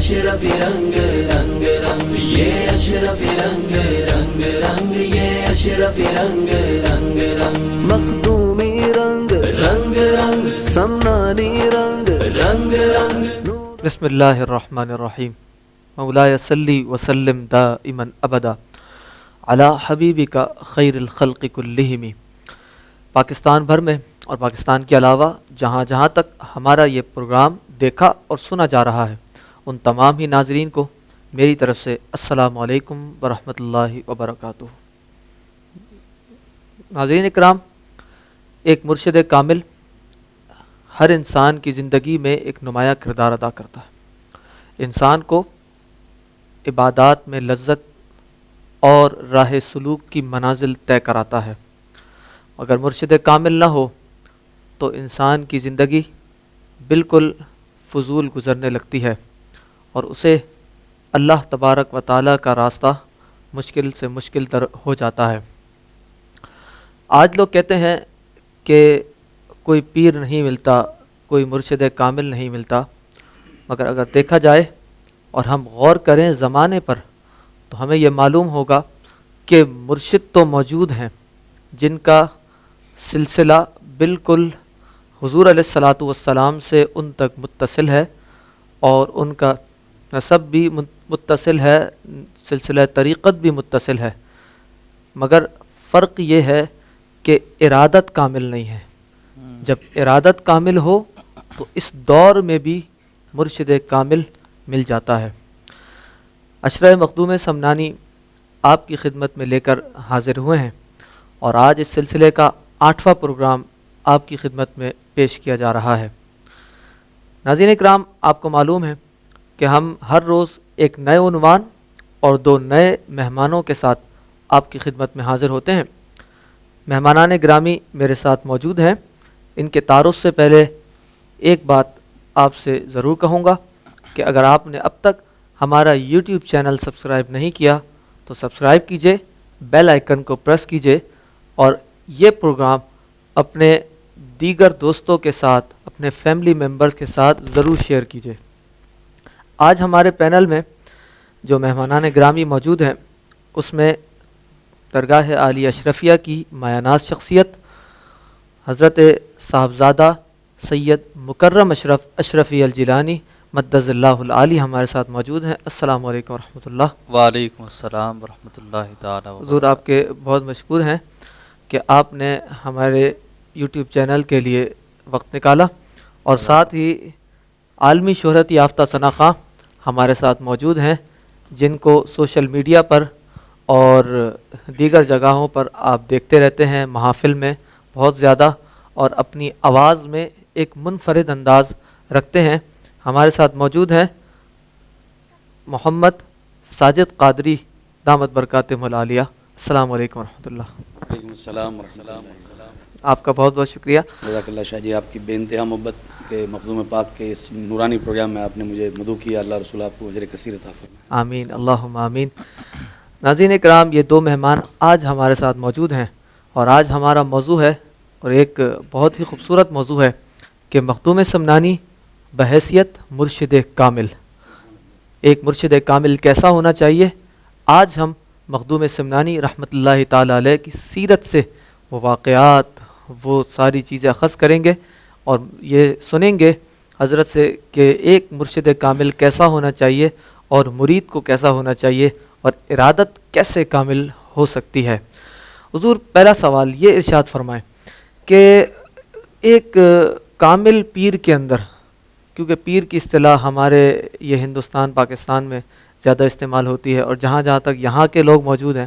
اشرف رنگ رنگ رنگ، یہ اشرف رنگ رنگ رنگ، یہ اشرف رنگ رنگ رنگ، مخدومی رنگ رنگ رنگ، سمنانی رنگ رنگ رنگ۔ بسم اللہ الرحمن الرحیم، مولاي صلی وسلم دائما ابدا علی حبیبک خیر الخلق کلہم۔ پاکستان بھر میں اور پاکستان کے علاوہ جہاں جہاں تک ہمارا یہ پروگرام دیکھا اور سنا جا رہا ہے، ان تمام ہی ناظرین کو میری طرف سے السلام علیکم ورحمۃ اللہ وبرکاتہ۔ ناظرین اکرام، ایک مرشد کامل ہر انسان کی زندگی میں ایک نمایاں کردار ادا کرتا ہے، انسان کو عبادات میں لذت اور راہ سلوک کی منازل طے کراتا ہے۔ اگر مرشد کامل نہ ہو تو انسان کی زندگی بالکل فضول گزرنے لگتی ہے اور اسے اللہ تبارک و تعالیٰ کا راستہ مشکل سے مشکل تر ہو جاتا ہے۔ آج لوگ کہتے ہیں کہ کوئی پیر نہیں ملتا، کوئی مرشد کامل نہیں ملتا، مگر اگر دیکھا جائے اور ہم غور کریں زمانے پر تو ہمیں یہ معلوم ہوگا کہ مرشد تو موجود ہیں جن کا سلسلہ بالکل حضور علیہ الصلاۃ والسلام سے ان تک متصل ہے اور ان کا نسب بھی متصل ہے، سلسلہ طریقت بھی متصل ہے، مگر فرق یہ ہے کہ ارادت کامل نہیں ہے۔ جب ارادت کامل ہو تو اس دور میں بھی مرشد کامل مل جاتا ہے۔ عشرہ مخدوم سمنانی آپ کی خدمت میں لے کر حاضر ہوئے ہیں اور آج اس سلسلے کا 8واں پروگرام آپ کی خدمت میں پیش کیا جا رہا ہے۔ ناظرین اکرام، آپ کو معلوم ہے کہ ہم ہر روز ایک نئے عنوان اور 2 نئے مہمانوں کے ساتھ آپ کی خدمت میں حاضر ہوتے ہیں۔ مہمانان گرامی میرے ساتھ موجود ہیں۔ ان کے تعارف سے پہلے ایک بات آپ سے ضرور کہوں گا کہ اگر آپ نے اب تک ہمارا یوٹیوب چینل سبسکرائب نہیں کیا تو سبسکرائب کیجئے، بیل آئیکن کو پریس کیجئے اور یہ پروگرام اپنے دیگر دوستوں کے ساتھ، اپنے فیملی ممبرز کے ساتھ ضرور شیئر کیجئے۔ آج ہمارے پینل میں جو مہمانان گرامی موجود ہیں اس میں درگاہ عالی اشرفیہ کی مایہ ناز شخصیت حضرت صاحبزادہ سید مکرم اشرف اشرفی الجیلانی مدظ اللہ العالی ہمارے ساتھ موجود ہیں۔ السلام علیکم ورحمۃ اللہ۔ وعلیکم السلام ورحمۃ اللہ تعالیٰ وبرکاتہ۔ حضور آپ کے بہت مشکور ہیں کہ آپ نے ہمارے یوٹیوب چینل کے لیے وقت نکالا اور ساتھ ہی عالمی شہرت یافتہ ثنا خواں ہمارے ساتھ موجود ہیں جن کو سوشل میڈیا پر اور دیگر جگہوں پر آپ دیکھتے رہتے ہیں، محافل میں بہت زیادہ، اور اپنی آواز میں ایک منفرد انداز رکھتے ہیں۔ ہمارے ساتھ موجود ہیں محمد ساجد قادری دامت برکاتہم العالیہ۔ السلام علیکم ورحمۃ اللہ۔ وعلیکم السلام ورحمۃ اللہ۔ آپ کا بہت بہت شکریہ۔ جزاک اللہ شاہ جی، آپ کی بے انتہا محبت کے مخدوم پاک کے اس نورانی پروگرام میں آپ نے مجھے مدعو کیا، اللہ رسول آپ کو اجر کثیر عطا فرمائے۔ آمین، اللہم آمین۔ ناظرین اکرام، یہ 2 مہمان آج ہمارے ساتھ موجود ہیں اور آج ہمارا موضوع ہے اور ایک بہت ہی خوبصورت موضوع ہے کہ مخدوم سمنانی بحیثیت مرشد کامل، ایک مرشد کامل کیسا ہونا چاہیے۔ آج ہم مخدوم سمنانی رحمۃ اللہ تعالی علیہ کی سیرت سے وہ واقعات، وہ ساری چیزیں اخذ کریں گے اور یہ سنیں گے حضرت سے کہ ایک مرشد کامل کیسا ہونا چاہیے اور مرید کو کیسا ہونا چاہیے اور ارادت کیسے کامل ہو سکتی ہے۔ حضور، پہلا سوال یہ ارشاد فرمائیں کہ ایک کامل پیر کے اندر، کیونکہ پیر کی اصطلاح ہمارے یہ ہندوستان پاکستان میں زیادہ استعمال ہوتی ہے اور جہاں جہاں تک یہاں کے لوگ موجود ہیں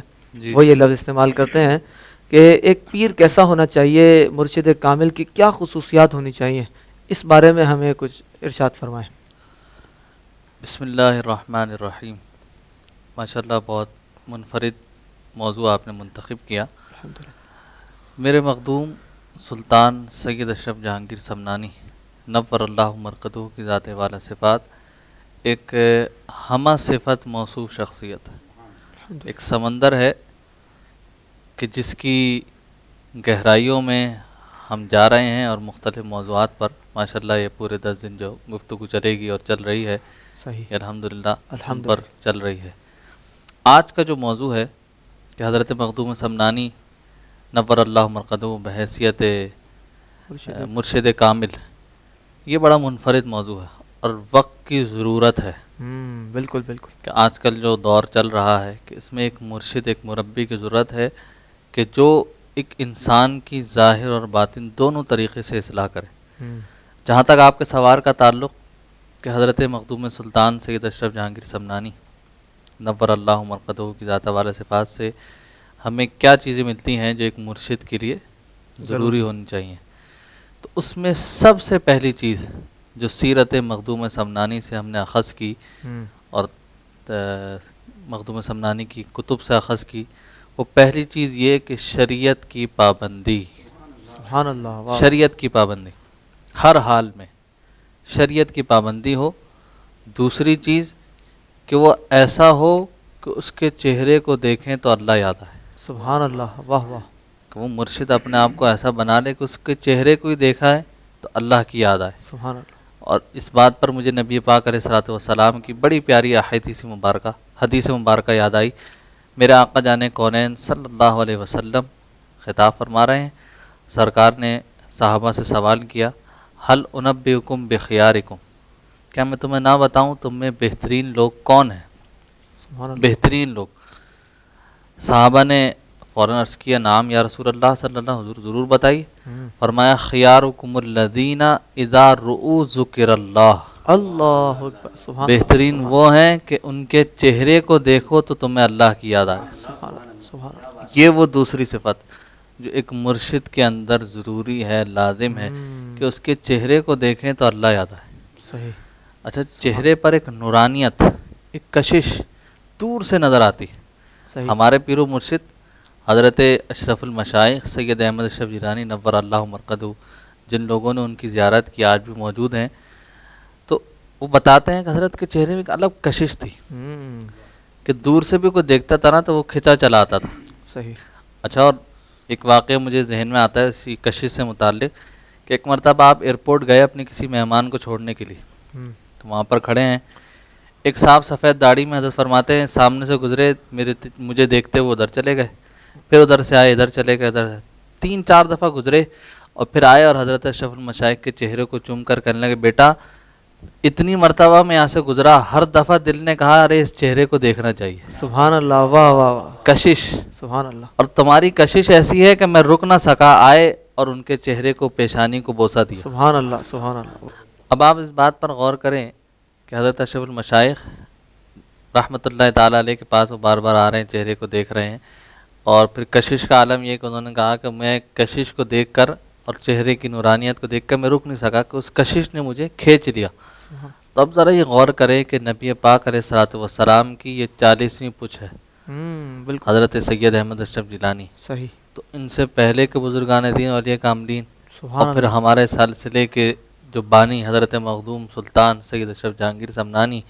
وہ یہ لفظ استعمال کرتے ہیں کہ ایک پیر کیسا ہونا چاہیے، مرشد کامل کی کیا خصوصیات ہونی چاہیے، اس بارے میں ہمیں کچھ ارشاد فرمائیں۔ بسم اللہ الرحمن الرحیم۔ ماشاءاللہ بہت منفرد موضوع آپ نے منتخب کیا۔ میرے مخدوم سلطان سید اشرف جہانگیر سمنانی نور اللہ مرقدہ کی ذات والا صفات ایک ہمہ صفت موصوف شخصیت ہے، ایک سمندر ہے کہ جس کی گہرائیوں میں ہم جا رہے ہیں اور مختلف موضوعات پر ماشاءاللہ یہ پورے 10 دن جو گفتگو چلے گی اور چل رہی ہے صحیح. یہ الحمدللہ الحمدللہ. پر چل رہی ہے. آج کا جو موضوع ہے کہ حضرت مخدوم سمنانی نور اللہ مرقدہ بحیثیت مرشد کامل، یہ بڑا منفرد موضوع ہے اور وقت کی ضرورت ہے. بالکل بالکل. کہ آج کل جو دور چل رہا ہے کہ اس میں ایک مرشد، ایک مربی کی ضرورت ہے کہ جو ایک انسان کی ظاہر اور باطن دونوں طریقے سے اصلاح کرے. جہاں تک آپ کے سوال کا تعلق کہ حضرت مخدوم سلطان سید اشرف جہانگیر سمنانی نور اللہ مرقدہ کی ذات والا صفات سے ہمیں کیا چیزیں ملتی ہیں جو ایک مرشد کے لیے ضروری ہونی چاہیے، تو اس میں سب سے پہلی چیز جو سیرت مخدوم سمنانی سے ہم نے اخذ کی اور مخدوم سمنانی کی کتب سے اخذ کی، وہ پہلی چیز یہ کہ شریعت کی پابندی. سبحان اللہ. واہ. شریعت کی پابندی ہر حال میں شریعت کی پابندی ہو. دوسری چیز کہ وہ ایسا ہو کہ اس کے چہرے کو دیکھیں تو اللہ یاد آئے. سبحان اللہ. واہ واہ. کہ وہ مرشد اپنے آپ کو ایسا بنا لے کہ اس کے چہرے کو ہی دیکھا ہے تو اللہ کی یاد آئے. سبحان اللہ. اور اس بات پر مجھے نبی پاک علیہ الصلوۃ والسلام کی بڑی پیاری حدیث مبارکہ یاد آئی. میرے آقا جان کونین صلی اللہ علیہ وسلم خطاب فرما رہے ہیں. سرکار نے صحابہ سے سوال کیا، حل انبئکم بخیارکم، کیا میں تمہیں نہ بتاؤں تم میں بہترین لوگ کون ہیں؟ سبحان اللہ. بہترین لوگ. صحابہ نے فوراً عرض کیا، نام یا رسول اللہ صلی اللہ، حضور ضرور بتائیے. فرمایا خیارکم الذین اذا رؤوا ذکر اللہ، اللہ اکبر. سبحان اللہ. بہترین وہ ہیں کہ ان کے چہرے کو دیکھو تو تمہیں اللہ کی یاد آئے. سبحان اللہ. سبحان اللہ. یہ وہ دوسری صفت جو ایک مرشد کے اندر ضروری ہے، لازم ہے کہ اس کے چہرے کو دیکھیں تو اللہ یاد آئے. صحیح. اچھا، چہرے پر ایک نورانیت، ایک کشش دور سے نظر آتی. صحیح. ہمارے پیر و مرشد حضرت اشرف المشائخ سید احمد اشرف جیلانی نور اللہ مرقدہ، جن لوگوں نے ان کی زیارت کی آج بھی موجود ہیں، تو وہ بتاتے ہیں کہ حضرت کے چہرے میں ایک الگ کشش تھی کہ دور سے بھی کوئی دیکھتا تھا نا تو وہ کھچا چلا آتا تھا. صحیح. اچھا، اور ایک واقعہ مجھے ذہن میں آتا ہے اسی کشش سے متعلق کہ ایک مرتبہ آپ ایئرپورٹ گئے اپنے کسی مہمان کو چھوڑنے کے لیے، تو وہاں پر کھڑے ہیں ایک صاحب سفید داڑھی میں، حضرت فرماتے ہیں سامنے سے گزرے، مجھے دیکھتے وہ ادھر چلے گئے، پھر ادھر سے آئے، ادھر چلے گئے، ادھر 3-4 دفعہ گزرے اور پھر آئے اور حضرت اشرف المشائخ کے چہرے کو چوم کر کہنے لگے، بیٹا اتنی مرتبہ میں یہاں سے گزرا، ہر دفعہ دل نے کہا ارے اس چہرے کو دیکھنا چاہیے. سبحان اللہ. واہ واہ واہ. کشش. سبحان اللہ. اور تمہاری کشش ایسی ہے کہ میں رک نہ سکا، آئے اور ان کے چہرے کو، پیشانی کو بوسہ دیا. سبحان اللہ. سبحان اللہ. اب آپ اس بات پر غور کریں کہ حضرت اشرف المشائخ رحمۃ اللہ تعالیٰ علیہ کے پاس وہ بار بار آ رہے ہیں، چہرے کو دیکھ رہے ہیں، اور پھر کشش کا عالم یہ کہ انہوں نے کہا کہ میں کشش کو دیکھ کر اور چہرے کی نورانیت کو دیکھ کر میں رک نہیں سکا کہ اس کشش نے مجھے کھینچ لیا. تو اب ذرا یہ غور کریں کہ نبی پاک علیہ الصلوۃ والسلام کی یہ 40ویں پچھ ہے، بالکل. حضرت سید احمد اشرف جیلانی. صحیح. تو ان سے پہلے کے بزرگان دین اولیاء کاملین، سبحان اور پھر اللہ. ہمارے سلسلے کے جو بانی حضرت مخدوم سلطان سید اشرف جہانگیر سمنانی،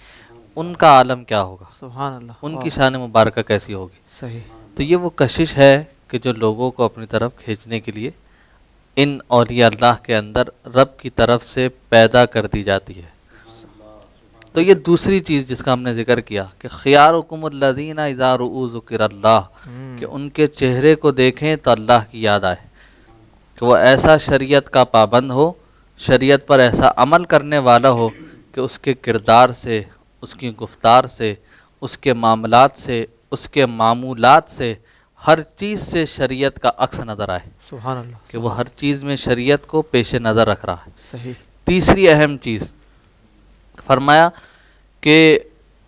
ان کا عالم کیا ہوگا، سبحان اللہ. ان کی شان مبارکہ کیسی ہوگی. صحیح. تو یہ وہ کشش ہے کہ جو لوگوں کو اپنی طرف کھینچنے کے لیے ان اولیاء اللہ کے اندر رب کی طرف سے پیدا کر دی جاتی ہے. تو یہ دوسری چیز جس کا ہم نے ذکر کیا کہ خیارکم الذین اذا رؤوا ذکر اللہ، کہ ان کے چہرے کو دیکھیں تو اللہ کی یاد آئے، کہ وہ ایسا شریعت کا پابند ہو، شریعت پر ایسا عمل کرنے والا ہو کہ اس کے کردار سے، اس کی گفتار سے، اس کے معاملات سے، اس کے معمولات سے، ہر چیز سے شریعت کا عکس نظر آئے. سبحان اللہ. کہ وہ ہر چیز میں شریعت کو پیش نظر رکھ رہا ہے. صحیح. تیسری اہم چیز فرمایا کہ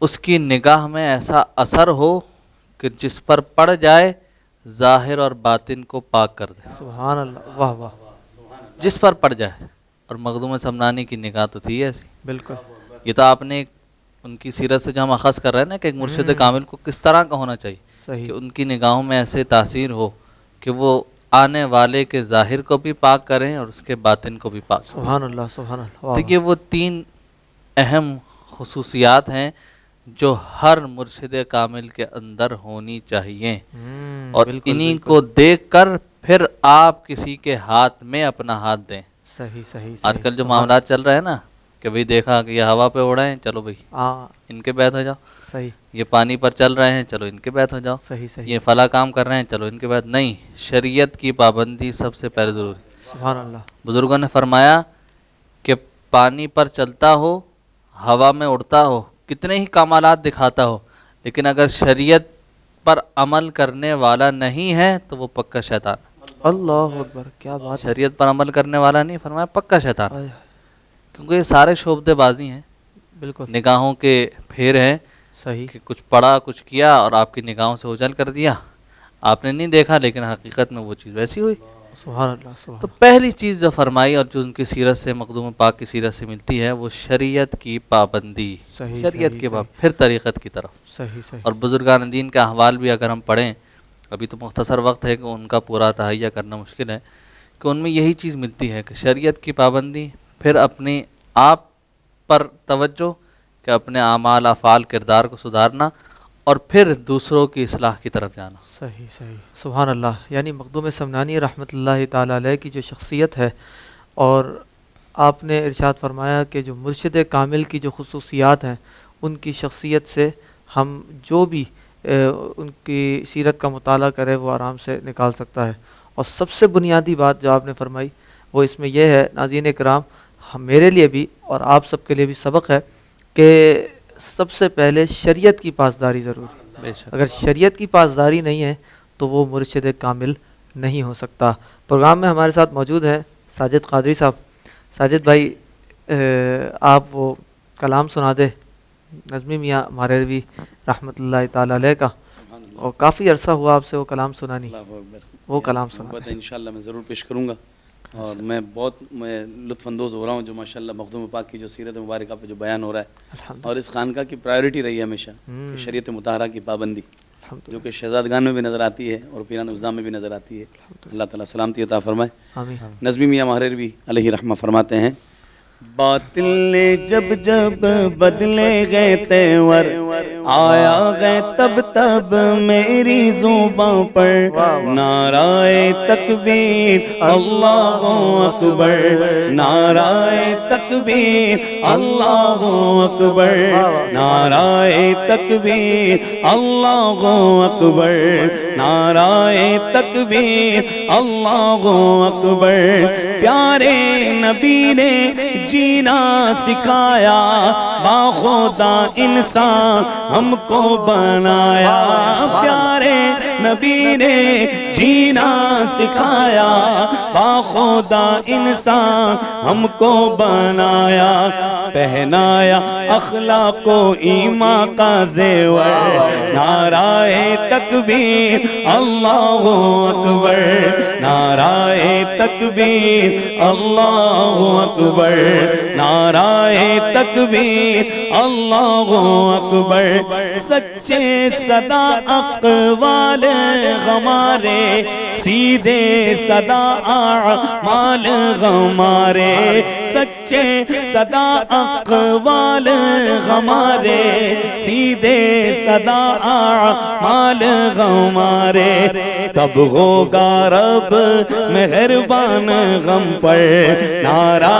اس کی نگاہ میں ایسا اثر ہو کہ جس پر پڑ جائے ظاہر اور باطن کو پاک کر دے. سبحان اللہ. واہ واہ. جس پر پڑ جائے. اور مخدوم سمنانی کی نگاہ تو تھی ایسی. بالکل. یہ تو آپ نے ان کی سیرت سے جو ہم اخذ کر رہے ہیں نا کہ ایک مرشد کامل کو کس طرح کا ہونا چاہیے، صحیح. کہ ان کی نگاہوں میں ایسے تاثیر ہو کہ وہ آنے والے کے ظاہر کو بھی پاک کریں اور اس کے باطن کو بھی پاک کریں. سبحان اللہ. سبحان اللہ. واہ تو یہ وہ 3 اہم خصوصیات ہیں جو ہر مرشد کامل کے اندر ہونی چاہیے، اور بالکل، انہی بالکل. کو دیکھ کر پھر آپ کسی کے ہاتھ میں اپنا ہاتھ دیں. صحیح صحیح. آج کل جو معاملات چل رہے ہیں نا کہ بھئی دیکھا کہ یہ ہوا پہ اڑے ہیں، چلو بھئی ہاں ان کے بیعت ہو جاؤ، صحیح یہ پانی پر چل رہے ہیں، چلو ان کے بیعت ہو جاؤ، صحیح صحیح یہ فلاں کام کر رہے ہیں، چلو ان کے بیعت نہیں، شریعت کی پابندی سب سے پہلے ضروری۔ سبحان اللہ بزرگوں نے فرمایا کہ پانی پر چلتا ہو، ہوا میں اڑتا ہو، کتنے ہی کمالات دکھاتا ہو، لیکن اگر شریعت پر عمل کرنے والا نہیں ہے تو وہ پکا شیطان ہے۔ اللہ اکبر، کیا بات ہے، شریعت پر عمل کرنے والا نہیں، فرمایا پکا شیطان، آئے، کیونکہ یہ سارے شعبدے بازی ہیں، بالکل نگاہوں کے پھیر ہیں صحیح کہ کچھ پڑھا کچھ کیا اور آپ کی نگاہوں سے اوجھل کر دیا، آپ نے نہیں دیکھا لیکن حقیقت میں وہ چیز ویسی ہوئی۔ سبحان اللہ سبحان تو پہلی چیز جو فرمائی اور جو ان کی سیرت سے، مخدوم پاک کی سیرت سے ملتی ہے، وہ شریعت کی پابندی، صحیح، شریعت صحیح، کے بعد صحیح۔ پھر طریقت کی طرف۔ صحیح صحیح اور بزرگان دین کے احوال بھی اگر ہم پڑھیں، ابھی تو مختصر وقت ہے کہ ان کا پورا تہیہ کرنا مشکل ہے، کہ ان میں یہی چیز ملتی ہے کہ شریعت کی پابندی، پھر اپنے آپ پر توجہ کہ اپنے اعمال افعال کردار کو سدھارنا، اور پھر دوسروں کی اصلاح کی طرف جانا۔ صحیح صحیح سبحان اللہ۔ یعنی مخدوم سمنانی رحمۃ اللہ تعالیٰ علیہ کی جو شخصیت ہے، اور آپ نے ارشاد فرمایا کہ جو مرشد کامل کی جو خصوصیات ہیں، ان کی شخصیت سے ہم جو بھی ان کی سیرت کا مطالعہ کرے وہ آرام سے نکال سکتا ہے۔ اور سب سے بنیادی بات جو آپ نے فرمائی وہ اس میں یہ ہے، ناظرین کرام، میرے لیے بھی اور آپ سب کے لیے بھی سبق ہے کہ سب سے پہلے شریعت کی پاسداری ضروری ہے۔ بے شک۔ اگر شریعت کی پاسداری نہیں ہے تو وہ مرشد کامل نہیں ہو سکتا۔ پروگرام میں ہمارے ساتھ موجود ہیں ساجد قادری صاحب۔ ساجد بھائی، آپ وہ کلام سنا دے نظمی میاں ماریروی رحمۃ اللہ تعالیٰ علیہ کا، اور کافی عرصہ ہوا آپ سے وہ کلام سنانی، اللہ اکبر، وہ کلام سنا محبت دیں۔ ہے، انشاءاللہ میں ضرور پیش کروں گا۔ اور میں بہت لطف اندوز ہو رہا ہوں جو ماشاءاللہ مخدوم پاک کی جو سیرت مبارکہ پہ جو بیان ہو رہا ہے، الحمدللہ اور اس خانقاہ کی پرائیورٹی رہی ہے ہمیشہ کہ شریعت مطہرہ کی پابندی، الحمدللہ، جو کہ شہزادگان میں بھی نظر آتی ہے اور پیران نظام میں بھی نظر آتی ہے۔ اللہ تعالیٰ سلامتی عطا فرمائے۔ آمین۔ نظمی میاں ماریروی علیہ رحمہ فرماتے ہیں، باطل نے جب جب بدلے گئے تیور، آیا گئے تب تب میری زباں پر نعرہ تکبیر اللہ اکبر، نعرہ تکبیر اللہ اکبر، نعرہ تکبیر اللہ اکبر، نعرہ تکبیر اللہ اکبر۔ پیارے نبی نے جینا سکھایا، باخدا انسان ہم کو بنایا، پیارے نبی نے جینا سکھایا، باخدا انسان ہم کو بنایا، پہنایا اخلاق و ایمان کا زیور، نعرہ تکبیر اللہ اکبر، نعرہ تکبیر اللہ اکبر، نعرہ تکبیر اللہ اکبر۔ سچے صدا اقوال ہمارے، سیدھے صدا اعمال ہمارے، سچے صدا اقوال ہمارے، سیدھے صدا اعمال ہمارے، تب ہوگا رب مہربان غم پر، نعرہ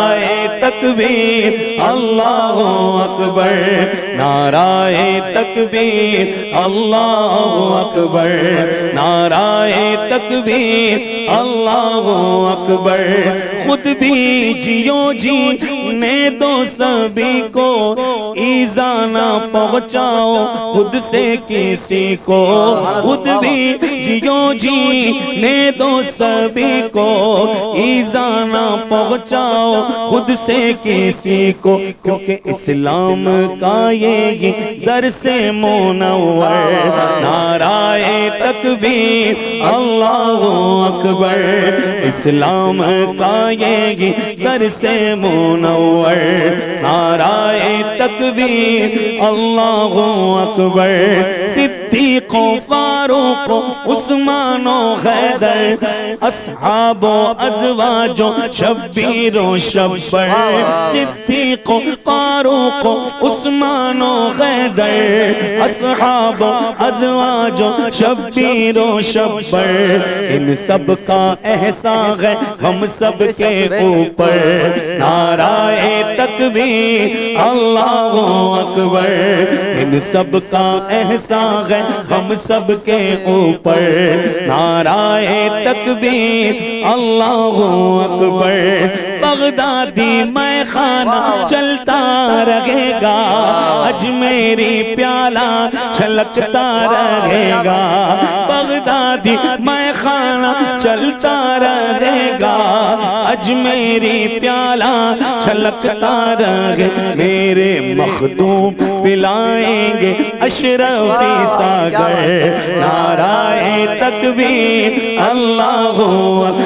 تکبیر اللہ اکبر، نعرہ تکبیر اللہ اکبر، نعرہ تکبیر اللہ اکبر۔ خود بھی جیو جینے دو سبھی کو، ایذا نہ پہنچاؤ خود سے کسی کو، خود بھی جیو جینے دو سبھی کو، ایذا نہ پہنچاؤ خود سے کسی کو، کیونکہ اسلام کا یہ درس منور، نعرہ تکبیر اللہ اکبر، اسلام کا یہ درس منور، نعرہ تکبیر اللہ اکبر۔ صدیق و فاروق و عثمان و حیدر، اصحاب و ازواج و شبیر و شبر، صدیق و فاروق و عثمان و حیدر، حیدر اصحاب ازواج شبیر و شبر ان سب کا احسان ہے ہم سب کے اوپر نعرہ تکبیر اللہ اکبر ان سب کا احسان ہے ہم سب کے اوپر نعرہ تکبیر اللہ اکبر بغدادی میں خانہ چلتا رہے گا اجمیری پیالہ چھلکتا رہے گا بغدادی میں خانہ چلتا رہے گا اجمیری پیالہ چھلکتا رہے میرے مخدوم پلائیں گے اشرفی ساگر نعرہ تکبیر اللہ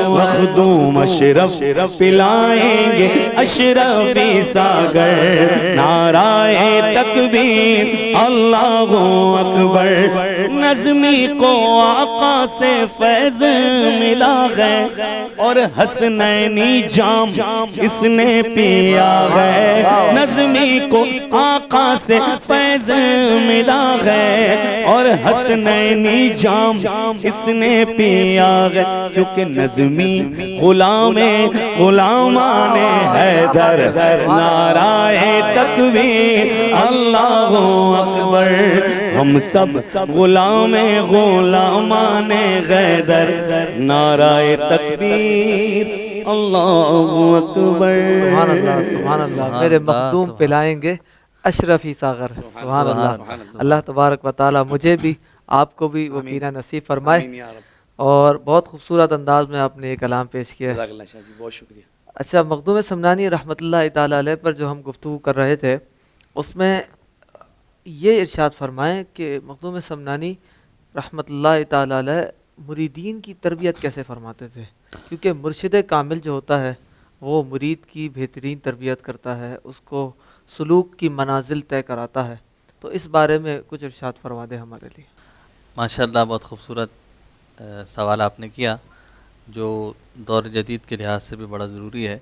مخدوم اشرف پلائیں گے اشرفی ساگر نعرہ تکبیر اللہ اکبر نظمی کو آقا سے فیض ملا ہے اور حسنینی جام اس نے پیا ہے نظمی کو آقا سے فیض ملا ہے اور حسنینی جام اس نے پیا ہے کیونکہ نظمی غلامان حیدر نعرہ تکبیر اللہ اکبر ہم سب غلامان حیدر نعرہ تکبیر اللہ اکبر سبحان اللہ سبحان اللہ میرے مخدوم پلائیں گے اشرفی ساغر سبحان اللہ اللہ تبارک و تعالی مجھے بھی آپ کو بھی وہ پینا نصیب فرمائے اور بہت خوبصورت انداز میں آپ نے یہ کلام پیش کیا ہے بہت شکریہ اچھا مخدوم سمنانی رحمۃ اللہ تعالی علیہ پر جو ہم گفتگو کر رہے تھے اس میں یہ ارشاد فرمائیں کہ مخدوم سمنانی رحمۃ اللہ تعالی علیہ مریدین کی تربیت کیسے فرماتے تھے کیونکہ مرشد کامل جو ہوتا ہے وہ مرید کی بہترین تربیت کرتا ہے اس کو سلوک کی منازل طے کراتا ہے تو اس بارے میں کچھ ارشاد فرما دیں ہمارے لیے ماشاءاللہ بہت خوبصورت سوال آپ نے کیا جو دور جدید کے لحاظ سے بھی بڑا ضروری ہے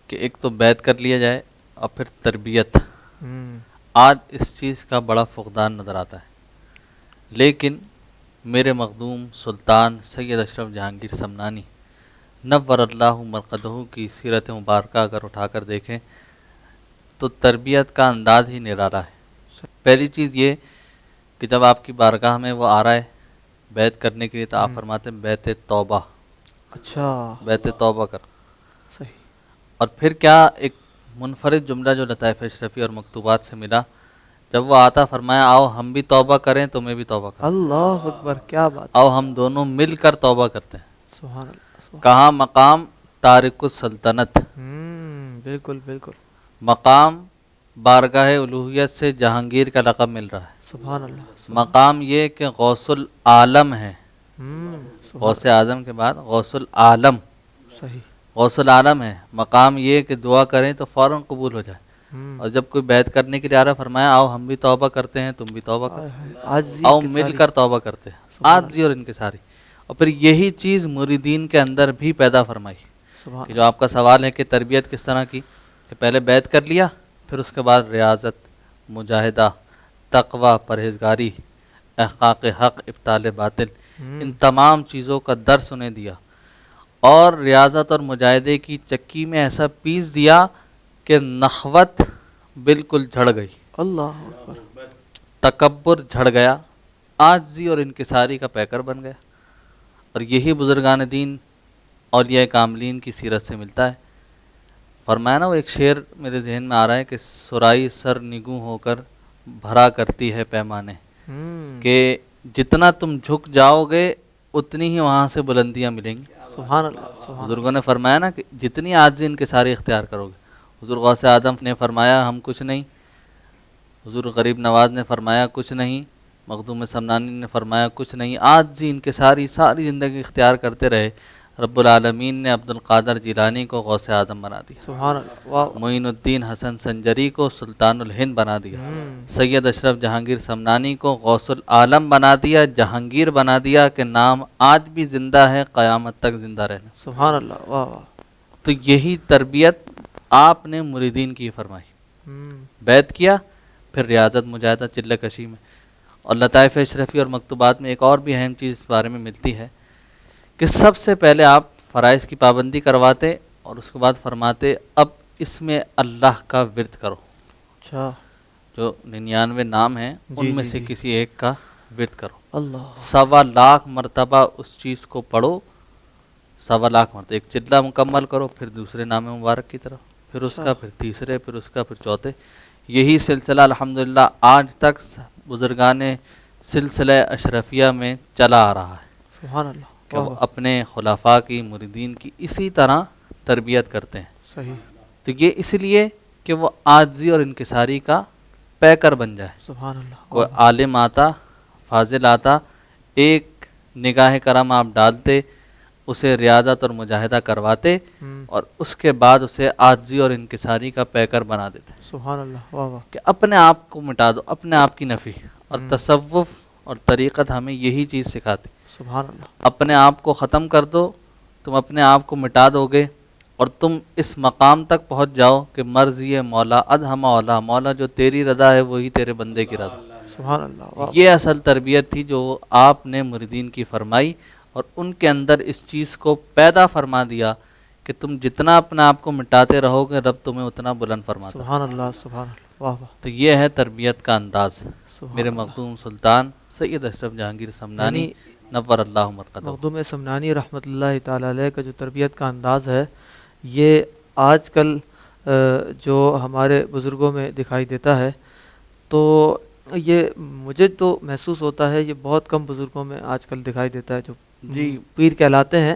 کہ ایک تو بیعت کر لیا جائے اور پھر تربیت آج اس چیز کا بڑا فقدان نظر آتا ہے لیکن میرے مخدوم سلطان سید اشرف جہانگیر سمنانی نور اللہ مرقدہ کی سیرت مبارکہ اگر اٹھا کر دیکھیں تو تربیت کا انداز ہی نرالا ہے پہلی چیز یہ کہ جب آپ کی بارگاہ میں وہ آ رہا ہے بیعت کرنے کے لیے تو آپ فرماتے ہیں بیعت توبہ اچھا بیعت توبہ کر صحیح اور پھر کیا ایک منفرد جملہ جو لطائف اشرفی اور مکتوبات سے ملا جب وہ آتا فرمایا آؤ ہم بھی توبہ کریں تمہیں بھی توبہ کریں اللہ اکبر کیا بات آؤ ہم دونوں مل کر توبہ کرتے ہیں سبحان اللہ کہاں مقام تارک السلطنت بالکل بالکل مقام بارگاہ الوہیت سے جہانگیر کا لقب مل رہا ہے سبحان اللہ مقام یہ کہ غوث العالم ہے غوث اعظم کے بعد غوث العالم صحیح غوث العالم ہے مقام یہ کہ دعا کریں تو فوراً قبول ہو جائے اور جب کوئی بیعت کرنے کے لیے آ رہا فرمایا آؤ ہم بھی توبہ کرتے ہیں تم بھی توبہ کرو آؤ مل کر توبہ کرتے ہیں عاجزی اور انکساری اور پھر یہی چیز مریدین کے اندر بھی پیدا فرمائی کہ جو آپ کا سوال ہے کہ تربیت کس طرح کی کہ پہلے بیعت کر لیا پھر اس کے بعد ریاضت مجاہدہ تقوی پرہیزگاری احقاق حق ابطال باطل ان تمام چیزوں کا درس انہیں دیا اور ریاضت اور مجاہدے کی چکی میں ایسا پیس دیا کہ نخوت بالکل جھڑ گئی اللہ اکبر تکبر جھڑ گیا عاجزی اور انکساری کا پیکر بن گیا اور یہی بزرگان دین اولیاء کاملین کی سیرت سے ملتا ہے فرمایا نا وہ ایک شعر میرے ذہن میں آ رہا ہے کہ سرائی سر نگوں ہو کر بھرا کرتی ہے پیمانے کہ جتنا تم جھک جاؤ گے اتنی ہی وہاں سے بلندیاں ملیں گی سبحان اللہ بزرگوں نے فرمایا نا کہ جتنی عاجزی انکساری اختیار کرو گے حضور غوث اعظم نے فرمایا ہم کچھ نہیں حضور غریب نواز نے فرمایا کچھ نہیں مخدوم سمنانی نے فرمایا کچھ نہیں عاجزی انکساری ساری زندگی اختیار کرتے رہے رب العالمین نے عبد القادر جیلانی کو غوث اعظم بنا دیا سبحان اللہ معین الدین حسن سنجری کو سلطان الہند بنا دیا سید اشرف جہانگیر سمنانی کو غوث العالم بنا دیا جہانگیر بنا دیا کہ نام آج بھی زندہ ہے قیامت تک زندہ رہنا سبحان اللہ واہ واہ تو یہی تربیت آپ نے مریدین کی فرمائی بیعت کیا پھر ریاضت مجاہدہ چلہ کشی میں، اور لطائف اشرفی اور مکتوبات میں ایک اور بھی اہم چیز اس بارے میں ملتی ہے کہ سب سے پہلے آپ فرائض کی پابندی کرواتے اور اس کے بعد فرماتے اب اس میں اللہ کا ورد کرو، اچھا، جو 99 نام ہیں ان میں سے کسی ایک کا ورد کرو، اللہ 1.25 لاکھ مرتبہ اس چیز کو پڑھو، 1.25 لاکھ مرتبہ ایک چلہ مکمل کرو، پھر دوسرے نام مبارک کی طرف، پھر اس کا، پھر تیسرے، پھر اس کا، پھر چوتھے. یہی سلسلہ الحمدللہ آج تک بزرگان سلسلہ اشرفیہ میں چلا آ رہا ہے سبحان اللہ کہ وہ اپنے خلفاء کی، مریدین کی اسی طرح تربیت کرتے ہیں. صحیح. تو یہ اس لیے کہ وہ عاجزی اور انکساری کا پیکر بن جائے. سبحان اللہ. کوئی عالم آتا، فاضل آتا، ایک نگاہ کرم آپ ڈالتے، اسے ریاضت اور مجاہدہ کرواتے اور اس کے بعد اسے عاجزی اور انکساری کا پیکر بنا دیتے. سبحان اللہ. واہ واہ. کہ اپنے آپ کو مٹا دو، اپنے آپ کی نفی. اور تصوف اور طریقت ہمیں یہی چیز سکھاتی. سبحان اللہ. اپنے آپ کو ختم کر دو، تم اپنے آپ کو مٹا دو گے اور تم اس مقام تک پہنچ جاؤ کہ مرضی مولا ادھم اولا، مولا جو تیری رضا ہے وہی تیرے بندے کی رضا. سبحان اللہ. یہ اصل تربیت تھی جو آپ نے مریدین کی فرمائی اور ان کے اندر اس چیز کو پیدا فرما دیا کہ تم جتنا اپنے آپ کو مٹاتے رہو گے رب تمہیں اتنا بلند فرماتا. سبحان اللہ. سبحان اللہ. واہ واہ. تو یہ ہے تربیت کا انداز. میرے مخدوم سلطان سید اشرف جہانگیر سمنانی نور اللہ مرقدہ، مخدوم سمنانی رحمۃ اللہ تعالی علیہ کا جو تربیت کا انداز ہے یہ آج کل جو ہمارے بزرگوں میں دکھائی دیتا ہے، تو یہ مجھے تو محسوس ہوتا ہے یہ بہت کم بزرگوں میں آج کل دکھائی دیتا ہے. جو جی پیر کہلاتے ہیں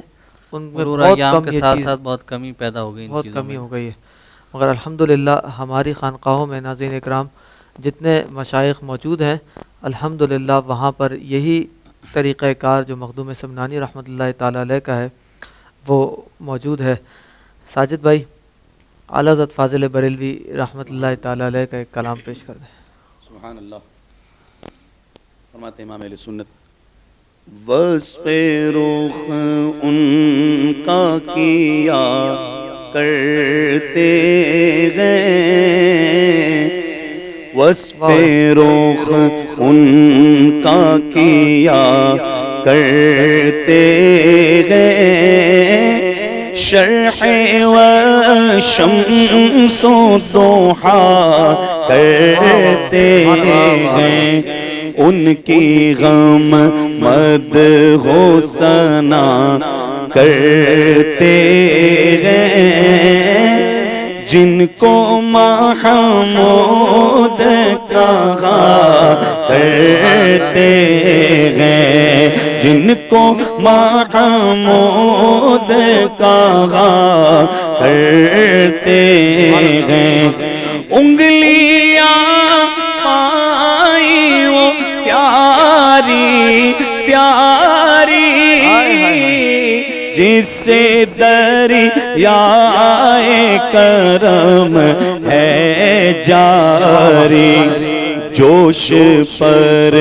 ان میں مرور بہت ایام کم کے یہ ساتھ چیز، ساتھ بہت کمی پیدا ہو گئی، بہت کمی ہو گئی ہے. مگر الحمدللہ ہماری خانقاہوں میں ناظرین اکرام جتنے مشائخ موجود ہیں الحمدللہ وہاں پر یہی طریقہ کار جو مخدوم سمنانی رحمۃ اللہ تعالی علیہ کا ہے وہ موجود ہے. ساجد بھائی اعلیٰ حضرت فاضل بریلوی رحمۃ اللہ تعالی علیہ کا ایک کلام پیش کر دیں. سبحان اللہ. فرماتے امام اہل سنت وصف رخ ان کا کیا کرتے گئے، وصف رخ ان کا کیا کرتے گئے، شرح و شمس و ضحا کرتے گئے، ان کی غم مد ہو ثنا کرتے ہیں، جن کو محمود کہا کرتے ہیں، جن کو محمود کہا کرتے ہیں، انگلیاں پائی وہ پیاری پیاری جس سے دریائے کرم ہے جاری، جوش پر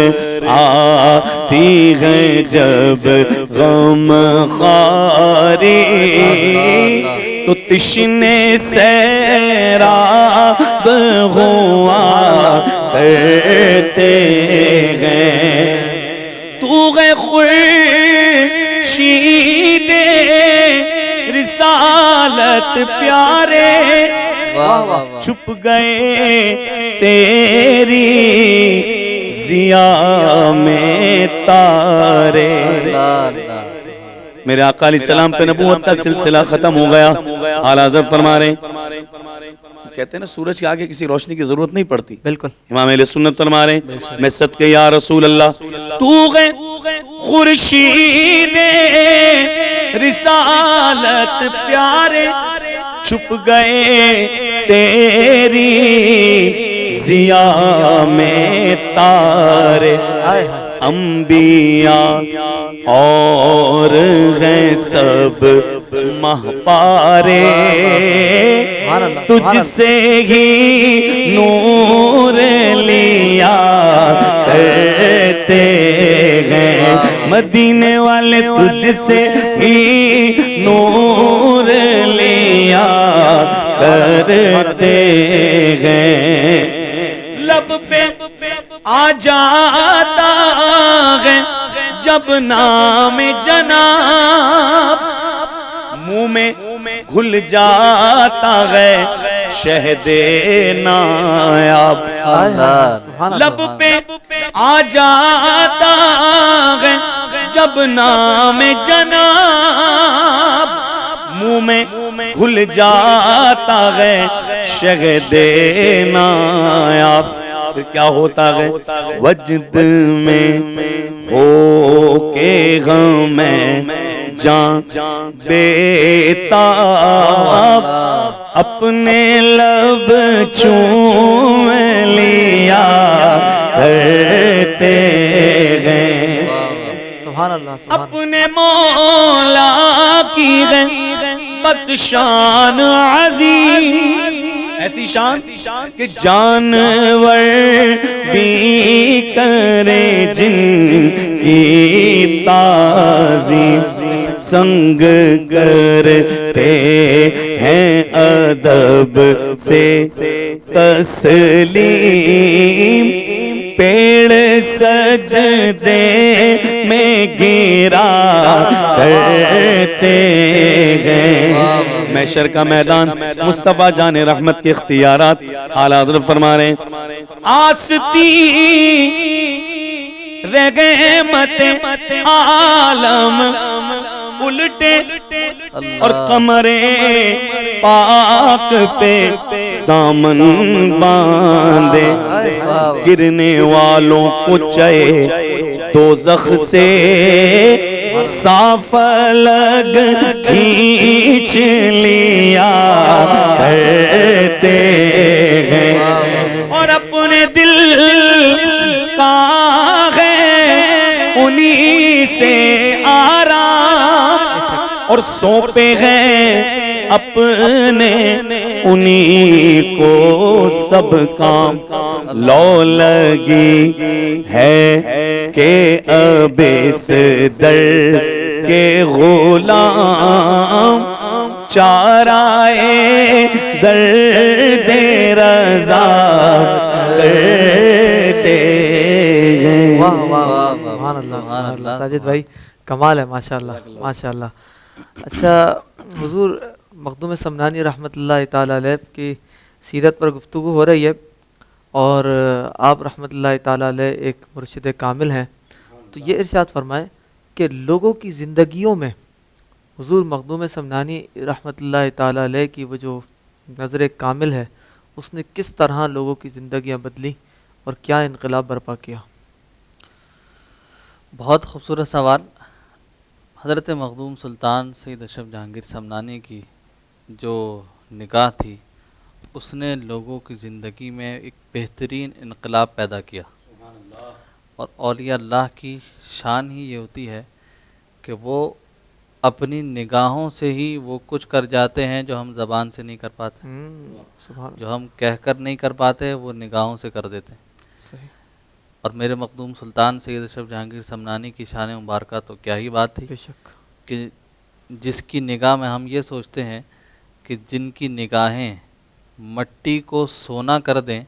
آتی ہے جب غم خاری، تو تشنے سیراب ہوا کرتے ہیں، تو گئے خورشید رسالت پیارے، چھپ گئے تیری ضیا میں تارے. میرے آقا علیہ السلام پہ نبوت کا سلسلہ ختم ہو گیا. اعلیٰ حضرت فرما رہے کہتے ہیں نا سورج کے آگے کسی روشنی کی ضرورت نہیں پڑتی. بالکل. امام اہل سنت فرما رہے میں صدقے یا رسول اللہ تو گئے خورشید رسالت پیارے، چھپ گئے تیری ضیا میں تارے، انبیاء اور ہیں سب مہپارے، تجھ سے ہی نور لیا کرتے ہیں، مدینے والے تجھ سے ہی نور لیا کرتے ہیں، لب پہ آ جاتا ہے جب نام جناب، منہ میں گھل جاتا ہے شہد نایاب، لب پہ آ جاتا ہے جب نام جناب، منہ میں گھل جاتا ہے شہد نایاب۔ پھر کیا ہوتا ہے؟ وجد میں ہو کے غم میں جان بیتاب، اپنے لب چوم لیا کرتے ہیں، سبحان اللہ، اپنے مولا کی ہے بس شان عظیم، ایسی شان کہ جانور بھی کرے جن کی تعظیم، سنگ کرتے ہیں ادب سے تسلیم، پیڑ سجدے میں گرا کرتے ہیں۔ محشر کا میدان، مصطفیٰ جان رحمت کے اختیارات، اعلیٰ حضرت فرما رہے ہیں آستی رحمت عالم الٹے اور قمر پاک پہ دامن باندھے، گرنے والوں کو چاہے دوزخ سے صاف الگ کھینچ لیا کرتے ہیں، اور اپنے دل کا ہے انہی سے آرام، اور سونپے ہیں اپنے انہی کو سب کام، لو لگی ہے کہ اب اس در کے غلام چارائے درد رضا کرتے ہیں۔ سبحان اللہ، سبحان اللہ۔ ساجد بھائی کمال ہے، ماشاءاللہ ماشاءاللہ۔ اچھا حضور مخدوم سمنانی رحمۃ اللہ تعالیٰ علیہ کی سیرت پر گفتگو ہو رہی ہے، اور آپ رحمۃ اللہ تعالیٰ علیہ ایک مرشد کامل ہیں، تو یہ ارشاد فرمائیں کہ لوگوں کی زندگیوں میں حضور مخدوم سمنانی رحمۃ اللہ تعالیٰ علیہ کی وہ جو نظر کامل ہے، اس نے کس طرح لوگوں کی زندگیاں بدلی اور کیا انقلاب برپا کیا؟ بہت خوبصورت سوال۔ حضرت مخدوم سلطان سید اشرف جہانگیر سمنانی کی جو نگاہ تھی، اس نے لوگوں کی زندگی میں ایک بہترین انقلاب پیدا کیا، اور اولیاء اللہ کی شان ہی یہ ہوتی ہے کہ وہ اپنی نگاہوں سے ہی وہ کچھ کر جاتے ہیں جو ہم زبان سے نہیں کر پاتے، جو ہم کہہ کر نہیں کر پاتے وہ نگاہوں سے کر دیتے ہیں۔ اور میرے مخدوم سلطان سید اشرف جہانگیر سمنانی کی شان مبارکہ تو کیا ہی بات تھی، بے شک، کہ جس کی نگاہ میں ہم یہ سوچتے ہیں کہ جن کی نگاہیں مٹی کو سونا کر دیں،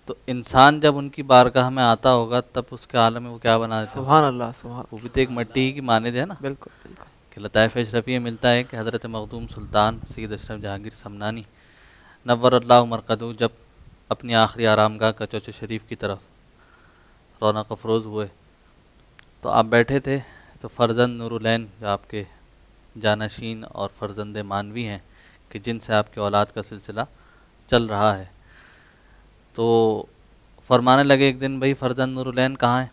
تو انسان جب ان کی بارگاہ میں آتا ہوگا تب اس کے عالم میں وہ کیا بنا دیتا ہے؟ سبحان اللہ، سبحان وہ بھی تو ایک مٹی ہی کی مانند ہے نا۔ بالکل بالکل۔ کہ لطائف اشرفیہ ملتا ہے کہ حضرت مخدوم سلطان سید اشرف جہانگیر سمنانی نور اللہ مرقدہ جب اپنی آخری آرامگاہ کا چوچے شریف کی طرف رونق افروز ہوئے، تو آپ بیٹھے تھے، تو فرزند نورالعین جو آپ کے جانشین اور فرزند مانوی ہیں، کہ جن سے آپ کے اولاد کا سلسلہ چل رہا ہے، تو فرمانے لگے ایک دن، بھائی فرزند نورالعین کہاں ہیں؟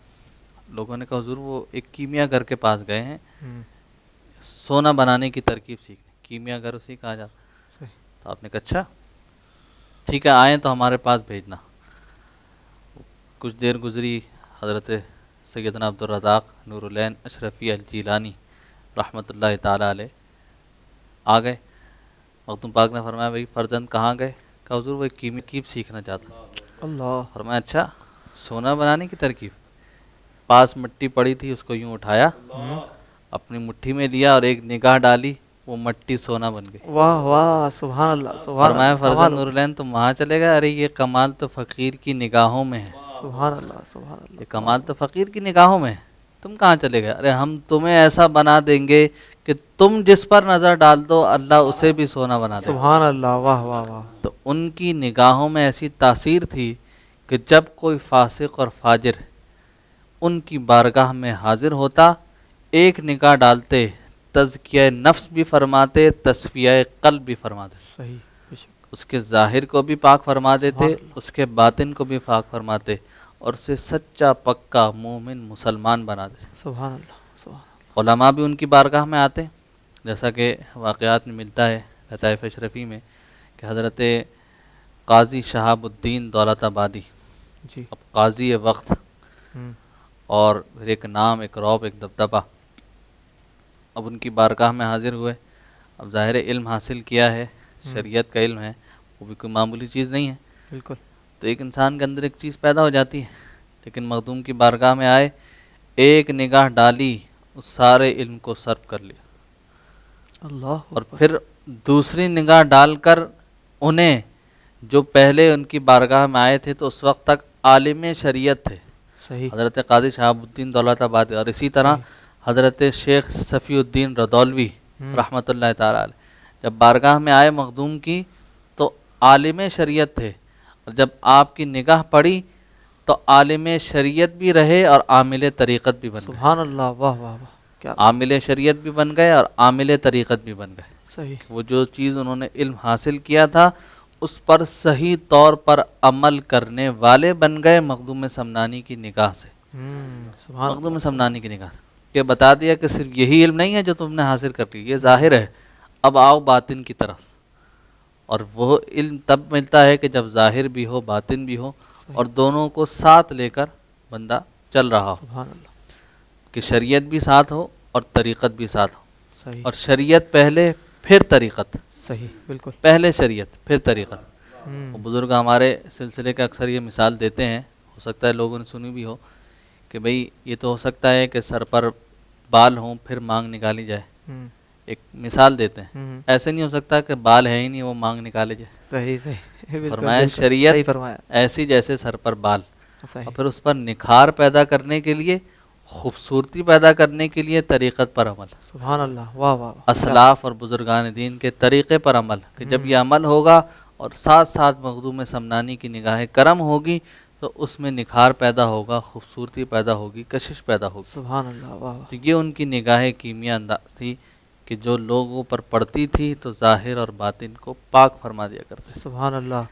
لوگوں نے کہا حضور وہ ایک کیمیا گھر کے پاس گئے ہیں سونا بنانے کی ترکیب سیکھنے، کیمیا گھر اسی کہا جاتا۔ تو آپ نے کہا اچھا ٹھیک ہے، آئیں تو ہمارے پاس بھیجنا۔ کچھ دیر گزری، حضرت سیدنا عبدالرزاق نورالعین اشرفی الجیلانی رحمۃ اللہ تعالیٰ علیہ آ گئے۔ مخدوم پاک نے فرمایا بھائی فرزند کہاں گئے؟ کہا حضور وہ ایک ترکیب سیکھنا چاہتا ہوں۔ اللہ، فرمایا اچھا سونا بنانے کی ترکیب؟ پاس مٹی پڑی تھی، اس کو یوں اٹھایا، اپنی مٹھی میں لیا اور ایک نگاہ ڈالی، وہ مٹی سونا بن گئی. واہ واہ سبحان اللہ سبحان فرمایا اللہ فرزند نور العین تم وہاں چلے گئے, ارے یہ کمال تو فقیر کی نگاہوں میں ہے, سبحان اللہ سبحان اللہ. یہ کمال تو فقیر کی نگاہوں میں ہے, تم کہاں چلے گئے؟ ارے ہم تمہیں ایسا بنا دیں گے کہ تم جس پر نظر ڈال دو اللہ اسے بھی سونا بنا دے. سبحان اللہ واہ واہ واہ. تو ان کی نگاہوں میں ایسی تاثیر تھی کہ جب کوئی فاسق اور فاجر ان کی بارگاہ میں حاضر ہوتا, ایک نگاہ ڈالتے تزکیہ نفس بھی فرماتے, تصفیہ قلب بھی فرماتے, صحیح بے شک. اس کے ظاہر کو بھی پاک فرما دیتے, سبحان اللہ. اس کے باطن کو بھی پاک فرماتے, اور اسے سچا پکا مومن مسلمان بنا دیتے. سبحان اللہ سبحان اللہ. علماء بھی ان کی بارگاہ میں آتے, جیسا کہ واقعات میں ملتا ہے لطائف اشرفی میں کہ حضرت قاضی شہاب الدین دولت آبادی, جی اب قاضی وقت ہم، اور پھر ایک نام, ایک رعب, ایک دبدبہ, اب ان کی بارگاہ میں حاضر ہوئے. اب ظاہر علم حاصل کیا ہے, شریعت کا علم ہے, وہ بھی کوئی معمولی چیز نہیں ہے. بالکل. تو ایک انسان کے اندر ایک چیز پیدا ہو جاتی ہے, لیکن مخدوم کی بارگاہ میں آئے, ایک نگاہ ڈالی, اس سارے علم کو صرف کر لیا, اللہ اور پھر دوسری نگاہ ڈال کر انہیں جو پہلے ان کی بارگاہ میں آئے تھے تو اس وقت تک عالم شریعت تھے, صحیح حضرت قاضی شہاب الدین دولت آبادی, اور اسی طرح حضرت شیخ صفی الدین رضولوی رحمۃ اللہ تعالیٰ علیہ, جب بارگاہ میں آئے مخدوم کی تو عالم شریعت تھے, اور جب آپ کی نگاہ پڑی تو عالم شریعت بھی رہے اور عامل طریقت بھی بن گئے. سبحان اللہ واہ واہ واہ. کیا عامل شریعت بھی بن گئے اور عامل طریقت بھی بن گئے. صحیح. وہ جو چیز انہوں نے علم حاصل کیا تھا اس پر صحیح طور پر عمل کرنے والے بن گئے مخدوم سمنانی کی نگاہ سے. سبحان مخدوم سمنانی کی نگاہ سے کہ بتا دیا کہ صرف یہی علم نہیں ہے جو تم نے حاصل کر لی, یہ ظاہر ہے, اب آؤ باطن کی طرف. اور وہ علم تب ملتا ہے کہ جب ظاہر بھی ہو باطن بھی ہو, اور دونوں کو ساتھ لے کر بندہ چل رہا ہو, سبحان اللہ. کہ شریعت بھی ساتھ ہو اور طریقت بھی ساتھ ہو, صحیح اور شریعت پہلے پھر طریقت, صحیح بالکل. پہلے شریعت پھر طریقت. ہم، وہ بزرگ ہمارے سلسلے کا اکثر یہ مثال دیتے ہیں, ہو سکتا ہے لوگوں نے سنی بھی ہو, کہ بھئی یہ تو ہو سکتا ہے کہ سر پر بال ہوں پھر مانگ نکالی جائے. ہم، ایک مثال دیتے ہیں, ہم، ایسے نہیں ہو سکتا کہ بال ہے ہی نہیں وہ مانگ نکالے جائے. صحیح صحیح بالکل، فرمایا بالکل، شریعت صحیح فرمایا. ایسی جیسے سر پر بال, صحیح. اور پھر اس پر نکھار پیدا کرنے کے لیے, خوبصورتی پیدا کرنے کے لیے طریقت پر عمل, سبحان اللہ واہ واہ واہ. اسلاف اور بزرگان دین کے طریقے پر عمل, کہ جب یہ عمل ہوگا اور ساتھ ساتھ مخدوم سمنانی کی نگاہ کرم ہوگی تو اس میں نکھار پیدا ہوگا, خوبصورتی پیدا ہوگی, کشش پیدا ہوگی. سبحان اللہ واہ واہ. تو یہ ان کی نگاہ کیمیا انداز تھی کہ جو لوگوں پر پڑتی تھی تو ظاہر اور باطن کو پاک فرما دیا کرتے تھے. سبحان اللہ.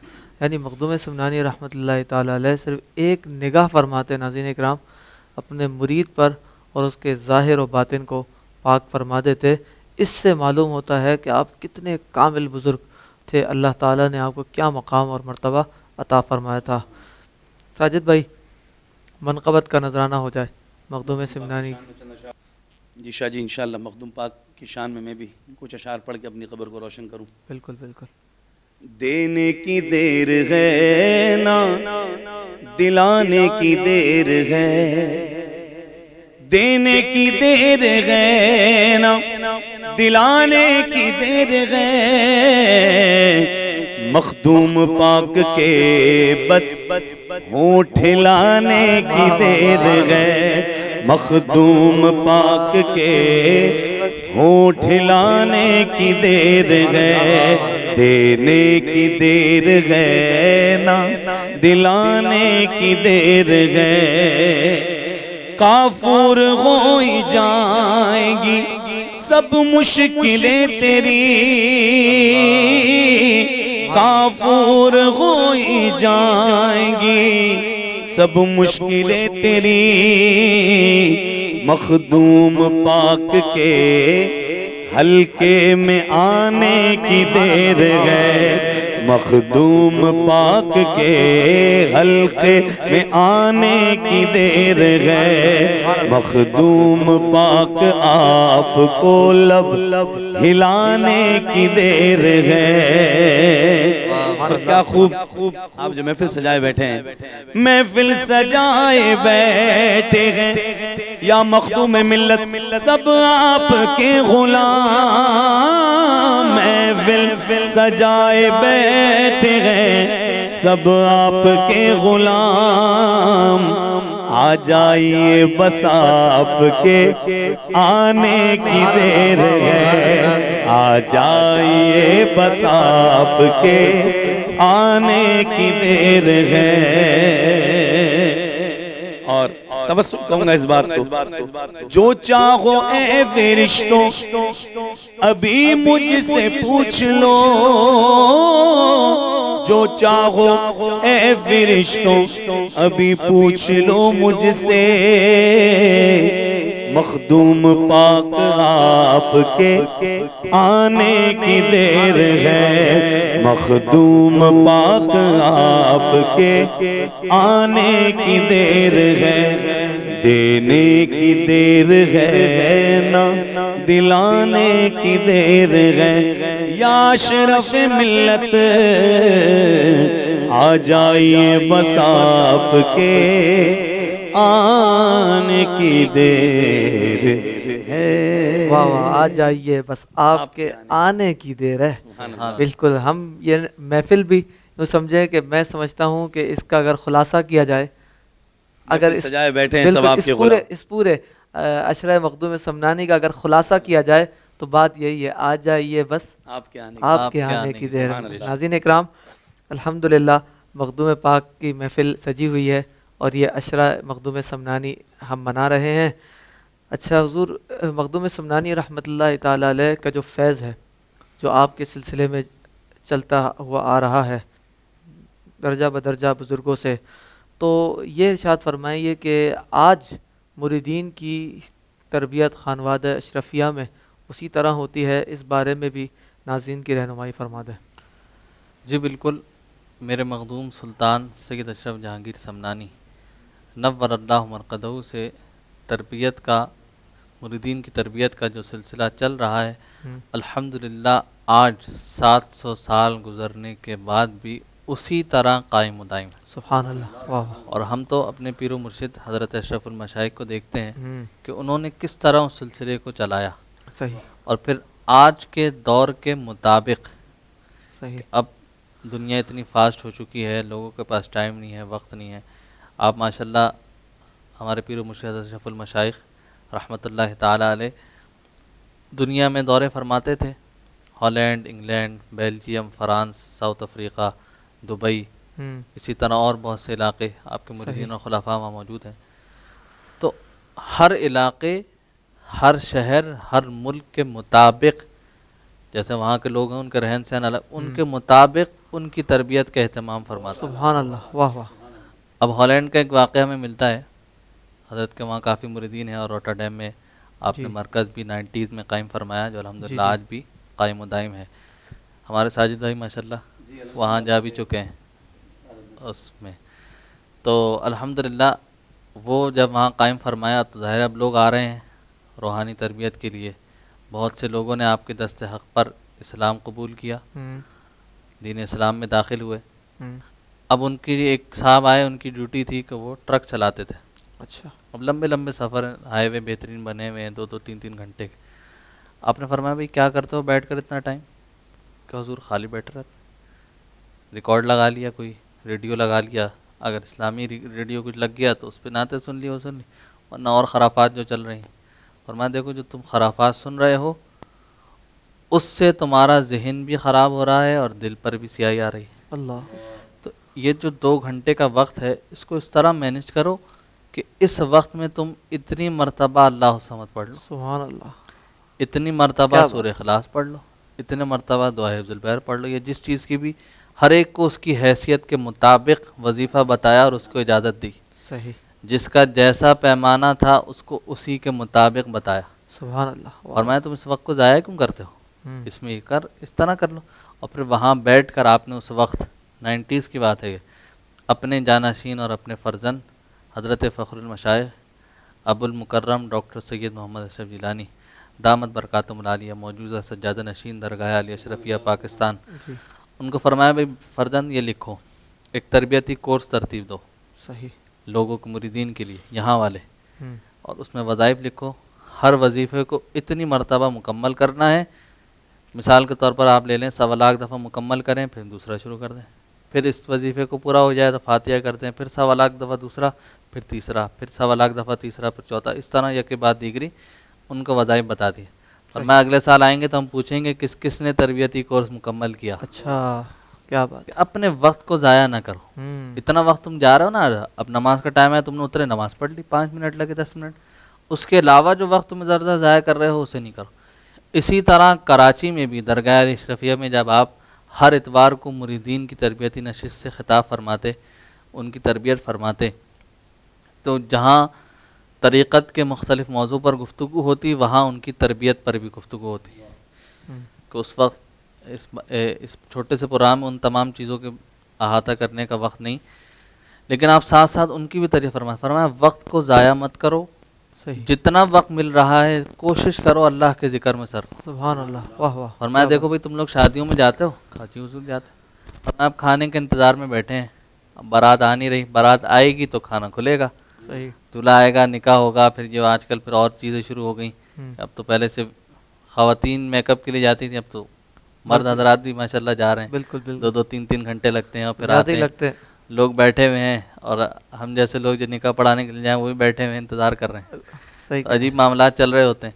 یعنی مخدوم سمنانی رحمۃ اللہ تعالیٰ علیہ صرف ایک نگاہ فرماتے ناظرین اکرام اپنے مرید پر, اور اس کے ظاہر و باطن کو پاک فرما دیتے. اس سے معلوم ہوتا ہے کہ آپ کتنے کامل بزرگ تھے, اللہ تعالیٰ نے آپ کو کیا مقام اور مرتبہ عطا فرمایا تھا. ساجد بھائی منقبت کا نذرانہ ہو جائے مخدوم سمنانی. جی شاہ جی, انشاءاللہ مخدوم پاک کی شان میں بھی کچھ اشعار پڑھ کے اپنی قبر کو روشن کروں. بالکل بالکل. دینے کی دیر ہے نا دلانے کی دیر ہے, دینے کی دیر ہے نا دلانے کی دیر ہے, مخدوم پاک کے بس ہونٹ ہلانے کی دیر ہے, مخدوم پاک کے ہونٹ ہلانے کی دیر ہے, دینے کی دیر ہے نا دلانے کی دیر ہے, کافور ہوئی جائیں گی سب مشکلیں تیری, کافور ہوئی جائیں گی سب مشکلیں تیری, مخدوم پاک کے حلقے میں آنے کی دیر ہے, مخدوم پاک کے حلقے میں آنے کی دیر ہے, مخدوم پاک آپ کو لب ہلانے کی دیر ہے. اور کیا خوب آپ جو محفل سجائے بیٹھے ہیں, محفل سجائے بیٹھے ہیں یا مخدوم ملت سب آپ کے غلام, محفل سجائے بیٹھے ہیں سب آپ کے غلام، آ جائیے بس آپ کے آنے کی دیر ہے، آ جائیے بس آپ کے آنے کی دیر ہے۔ اور توسل کہوں گا اس بات کو، جو چاہو اے فرشتوں ابھی مجھ سے پوچھ لو، جو چاہو اے فرشتوں ابھی پوچھ لو مجھ سے، مخدوم پاک آپ کے آنے کی دیر ہے، مخدوم پاک آپ کے آنے کی دیر ہے، دینے کی دیر ہے نا دلانے کی دیر ہے، یا اشرف ملت آ جائیے بس آپ کے آنے کی دیر ہے۔ واہ واہ، آ جائیے بس آپ کے آنے کی دیر ہے۔ بالکل، ہم یہ محفل بھی یوں سمجھیں کہ میں سمجھتا ہوں کہ اس کا اگر خلاصہ کیا جائے، اگر سجائے بیٹھے ہیں سب آپ کے غلام، اس پورے عشرہ مخدوم سمنانی کا اگر خلاصہ کیا جائے تو بات یہی ہے، آ جائیے بس آپ کے آنے آپ کے آنے کی دیر ہے۔ ناظرین اکرام، الحمدللہ مخدوم پاک کی محفل سجی ہوئی ہے اور یہ عشرہ مخدوم سمنانی ہم منا رہے ہیں۔ اچھا حضور، مخدوم سمنانی رحمۃ اللہ تعالی علیہ کا جو فیض ہے، جو آپ کے سلسلے میں چلتا ہوا آ رہا ہے درجہ بدرجہ بزرگوں سے، تو یہ ارشاد فرمائیے کہ آج مریدین کی تربیت خانوادہ اشرفیہ میں اسی طرح ہوتی ہے، اس بارے میں بھی ناظرین کی رہنمائی فرما دیں۔ جی بالکل، میرے مخدوم سلطان سید اشرف جہانگیر سمنانی نور اللہ مرقدہ سے تربیت کا، مریدین کی تربیت کا جو سلسلہ چل رہا ہے، الحمدللہ آج 700 سال گزرنے کے بعد بھی اسی طرح قائم و دائم ہے۔ سبحان اللہ، واہ اور ہم تو اپنے پیر و مرشد حضرت اشرف المشائخ کو دیکھتے ہیں کہ انہوں نے کس طرح اس سلسلے کو چلایا، صحیح اور پھر آج کے دور کے مطابق، صحیح، اب دنیا اتنی فاسٹ ہو چکی ہے، لوگوں کے پاس ٹائم نہیں ہے، وقت نہیں ہے۔ آپ ماشاءاللہ ہمارے پیر و مرشد حضرت اشرف المشائخ رحمۃ اللہ تعالی علیہ دنیا میں دورے فرماتے تھے، Holland, England, Belgium, France, South Africa, Dubai, اسی طرح اور بہت سے علاقے آپ کے مریدین اور خلفاء وہاں موجود ہیں۔ تو ہر علاقے، ہر شہر، ہر ملک کے مطابق، جیسے وہاں کے لوگ ہیں ان کے رہن سہن الگ، ان کے مطابق ان کی تربیت کا اہتمام فرماتے ہیں۔ سبحان اللہ، واہ واہ۔ اب ہالینڈ کا ایک واقعہ ہمیں ملتا ہے، حضرت کے وہاں کافی مریدین ہیں، اور روٹرڈیم میں آپ نے مرکز بھی 90s میں قائم فرمایا، جو الحمدللہ آج بھی قائم و دائم ہے۔ ہمارے ساجد بھائی ماشاءاللہ وہاں جا بھی چکے ہیں اس میں، تو الحمدللہ وہ جب وہاں قائم فرمایا تو ظاہر اب لوگ آ رہے ہیں روحانی تربیت کے لیے، بہت سے لوگوں نے آپ کے دست حق پر اسلام قبول کیا، دین اسلام میں داخل ہوئے۔ اب ان کی ایک صاحب آئے، ان کی ڈیوٹی تھی کہ وہ ٹرک چلاتے تھے۔ اچھا، اب لمبے لمبے سفر، ہائی وے بہترین بنے ہوئے ہیں، 2-3 گھنٹے کے۔ آپ نے فرمایا بھائی کیا کرتے ہو بیٹھ کر اتنا ٹائم؟ کہ حضور خالی بیٹھ رہتے، ریکارڈ لگا لیا، کوئی ریڈیو لگا لیا، اگر اسلامی ریڈیو کچھ لگ گیا تو اس پہ نعتیں سن لی، وہ سن لی، ورنہ اور خرافات جو چل رہی ہیں۔ فرمایا دیکھو جو تم خرافات سن رہے ہو اس سے تمہارا ذہن بھی خراب ہو رہا ہے اور دل پر بھی سیاہی آ رہی ہے۔ اللہ، تو یہ جو 2 گھنٹے کا وقت ہے اس کو اس طرح مینیج کرو کہ اس وقت میں تم اتنی مرتبہ اللہ صمد پڑھ لو، سبحان اللہ، اتنی مرتبہ سورہ اخلاص پڑھ لو، اتنے مرتبہ دعائے حفظ البحر پڑھ لو، یا جس چیز کی بھی ہر ایک کو اس کی حیثیت کے مطابق وظیفہ بتایا اور اس کو اجازت دی، صحیح، جس کا جیسا پیمانہ تھا اس کو اسی کے مطابق بتایا۔ سبحان اللہ، فرمایا تم اس وقت کو ضائع کیوں کرتے ہو، اس میں یہ کر، اس طرح کر لو۔ اور پھر وہاں بیٹھ کر آپ نے اس وقت 90s کی بات ہے، اپنے جانشین اور اپنے فرزند حضرت فخر المشائخ ابو المکرم ڈاکٹر سید محمد اشرف جیلانی دامت برکاتہم العالیہ، موجودہ سجادہ نشین درگاہ علی اشرفیہ پاکستان، ان کو فرمایا بھائی فرزند یہ لکھو، ایک تربیتی کورس ترتیب دو صحیح، لوگوں کے مریدین کے لیے یہاں والے، اور اس میں وظائف لکھو، ہر وظیفے کو اتنی مرتبہ مکمل کرنا ہے مثال کے طور پر آپ لے لیں 1.25 لاکھ دفعہ مکمل کریں پھر دوسرا شروع کر دیں، پھر اس وظیفے کو پورا ہو جائے تو فاتحہ کرتے ہیں، پھر 1.25 لاکھ دفعہ دوسرا، پھر تیسرا، پھر 1.25 لاکھ دفعہ تیسرا، پھر چوتھا، اس طرح یک کے بعد دیگری ان کو وظائف بتا دیے. اور میں اگلے سال آئیں گے تو ہم پوچھیں گے کس کس نے تربیتی کورس مکمل کیا. اچھا کیا بات. کہ اپنے وقت کو ضائع نہ کرو. اتنا وقت تم جا رہے ہو نا، اب نماز کا ٹائم ہے تم نے اترے نماز پڑھ لی، 5 منٹ لگے 10 منٹ، اس کے علاوہ جو وقت تم ادھر ضائع کر رہے ہو اسے نہیں کرو. اسی طرح کراچی میں بھی درگاہ اشرفیہ میں جب آپ ہر اتوار کو مریدین کی تربیتی نشست سے خطاب فرماتے، ان کی تربیت فرماتے، تو جہاں طریقت کے مختلف موضوع پر گفتگو ہوتی وہاں ان کی تربیت پر بھی گفتگو ہوتی. کہ اس وقت اس چھوٹے سے پروگرام میں ان تمام چیزوں کے احاطہ کرنے کا وقت نہیں، لیکن آپ ساتھ ساتھ ان کی بھی تربیت فرمایا وقت کو ضائع مت کرو. جتنا وقت مل رہا ہے کوشش کرو اللہ کے ذکر میں صرف. سبحان اللہ. واہ واہ. اور میں دیکھو بھائی تم لوگ شادیوں میں جاتے ہو، کھاچی حضور جاتے ہیں، اور آپ کھانے کے انتظار میں بیٹھے ہیں، اب بارات آ نہیں رہی، بارات آئے گی تو کھانا کھلے گا، صحیح. دلہا آئے گا، نکاح ہوگا، پھر جو آج کل پھر اور چیزیں شروع ہو گئیں. اب تو پہلے سے خواتین میک اپ کے لیے جاتی تھیں، اب تو مرد حضرات بھی ماشاءاللہ جا رہے ہیں. بالکل بالکل. 2 3 گھنٹے لگتے ہیں اور پھر زیادہ آتے ہی ہیں. لگتے ہیں. لوگ بیٹھے ہوئے ہیں اور ہم جیسے لوگ جو نکاح پڑھانے کے لیے جائیں وہ بھی بیٹھے ہوئے ہیں، انتظار کر رہے ہیں. صحیح. عجیب معاملات چل رہے ہوتے ہیں.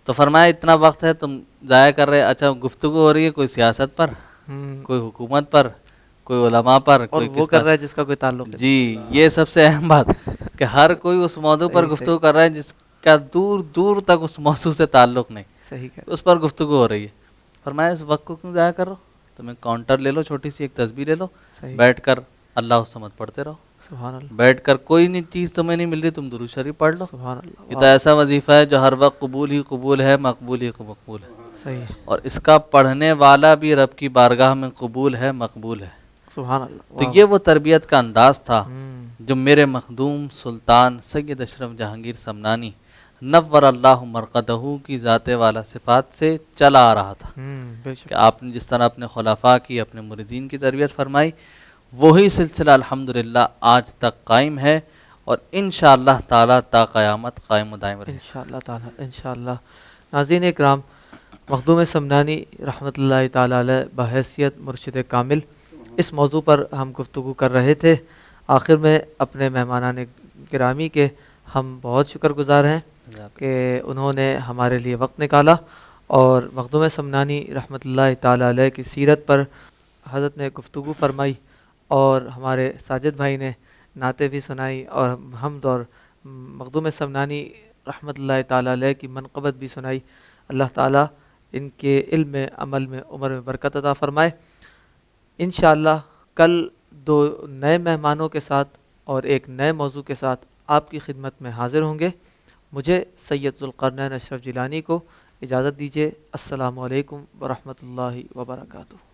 تو فرمایا اتنا وقت ہے تم ضائع کر رہے. اچھا گفتگو ہو رہی ہے کوئی سیاست پر، کوئی حکومت پر، کوئی علماء پر، اور کوئی وہ کس کر پر. رہا ہے جس کا کوئی تعلق نہیں. جی یہ سب سے اہم بات کہ ہر کوئی اس موضوع پر صحیح، گفتگو کر رہا ہے جس کا دور دور تک اس موضوع سے تعلق نہیں، صحیح کہہ. اس پر گفتگو ہو رہی ہے. فرمایا اس وقت کو کیوں ضائع کر رہو، تم ایک کاؤنٹر لے لو، چھوٹی سی ایک تسبیح لے لو، صحیح. بیٹھ کر اللہ الصمد پڑھتے رہو. سبحان اللہ. بیٹھ کر کوئی نہیں چیز تمہیں نہیں مل رہی تم درود شریف پڑھ لو. سبحان اللہ. یہ تو ایسا وظیفہ ہے جو ہر وقت قبول ہی قبول ہے، مقبول ہی مقبول ہے. صحیح. اور اس کا پڑھنے والا بھی رب کی بارگاہ میں قبول ہے، مقبول ہے. سبحان اللہ. تو یہ وہ تربیت کا انداز تھا جو میرے مخدوم سلطان سید اشرف جہانگیر سمنانی نور اللہ مرقدہ کی ذات والا صفات سے چلا آ رہا تھا. کہ آپ نے جس طرح اپنے خلفاء کی، اپنے مریدین کی تربیت فرمائی، وہی سلسلہ الحمدللہ آج تک قائم ہے اور انشاءاللہ تعالیٰ تا قیامت قائم و دائم رہے. انشاءاللہ تعالیٰ انشاءاللہ. ناظرین اکرام، مخدوم سمنانی رحمۃ اللہ تعالیٰ علیہ بحیثیت مرشد کامل، اس موضوع پر ہم گفتگو کر رہے تھے. آخر میں اپنے مہمانان گرامی کے ہم بہت شکر گزار ہیں کہ انہوں نے ہمارے لیے وقت نکالا اور مخدوم سمنانی رحمۃ اللہ تعالیٰ علیہ کی سیرت پر حضرت نے گفتگو فرمائی اور ہمارے ساجد بھائی نے نعتیں بھی سنائی اور حمد اور مخدوم سمنانی رحمۃ اللہ تعالیٰ علیہ کی منقبت بھی سنائی. اللہ تعالیٰ ان کے علم میں، عمل میں، عمر میں برکت عطا فرمائے. انشاءاللہ کل 2 نئے مہمانوں کے ساتھ اور ایک نئے موضوع کے ساتھ آپ کی خدمت میں حاضر ہوں گے. مجھے سید ذوالقرنین اشرف جیلانی کو اجازت دیجیے. السلام علیکم ورحمۃ اللہ وبرکاتہ.